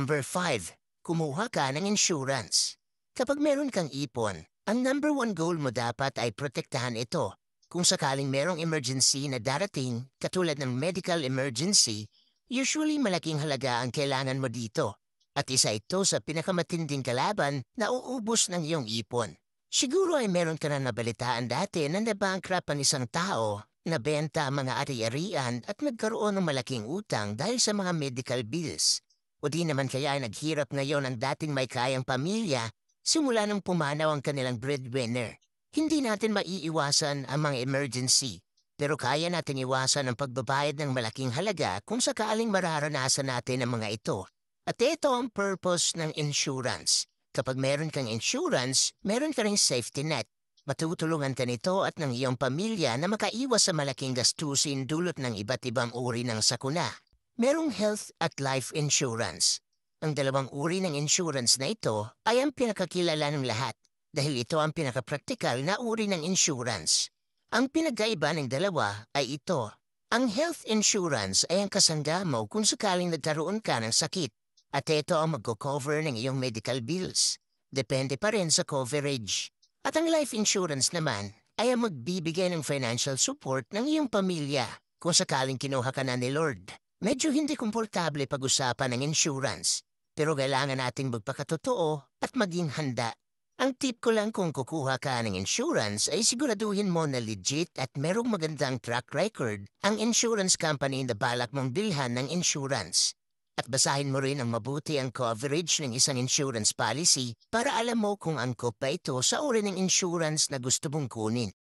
Number 5. Kumuha ka ng insurance. Kapag meron kang ipon, ang number 1 goal mo dapat ay protektahan ito. Kung sakaling merong emergency na darating, katulad ng medical emergency, usually malaking halaga ang kailangan mo dito. At isa ito sa pinakamatinding kalaban na uubos ng iyong ipon. Siguro ay meron ka na nabalitaan dati na nabankrupt ang isang tao, nabenta ang mga ari-arian at nagkaroon ng malaking utang dahil sa mga medical bills. O di naman kaya ay naghirap ngayon ang dating may kayang pamilya simula nung pumanaw ang kanilang breadwinner. Hindi natin maiiwasan ang mga emergency, pero kaya natin iwasan ang pagbabayad ng malaking halaga kung sakaling mararanasan natin ang mga ito. At ito ang purpose ng insurance. Kapag meron kang insurance, meron ka ring safety net. Matutulungan ka nito at ng iyong pamilya na makaiwas sa malaking gastusin dulot ng iba't ibang uri ng sakuna. Merong health at life insurance. Ang dalawang uri ng insurance na ito ay ang pinakakilala ng lahat dahil ito ang pinakapraktikal na uri ng insurance. Ang pinagkaiba ng dalawa ay ito. Ang health insurance ay ang kasangga mo kung sakaling nagkaroon ka ng sakit at ito ang magko-cover ng iyong medical bills. Depende pa rin sa coverage. At ang life insurance naman ay ang magbibigay ng financial support ng iyong pamilya kung sakaling kinuha ka na ni Lord. Medyo hindi komportable pag-usapan ng insurance, pero kailangan nating magpakatotoo at maging handa. Ang tip ko lang kung kukuha ka ng insurance ay siguraduhin mo na legit at merong magandang track record ang insurance company na balak mong bilhan ng insurance. At basahin mo rin ang mabuti ang coverage ng isang insurance policy para alam mo kung angkop ba ito sa uri ng insurance na gusto mong kunin.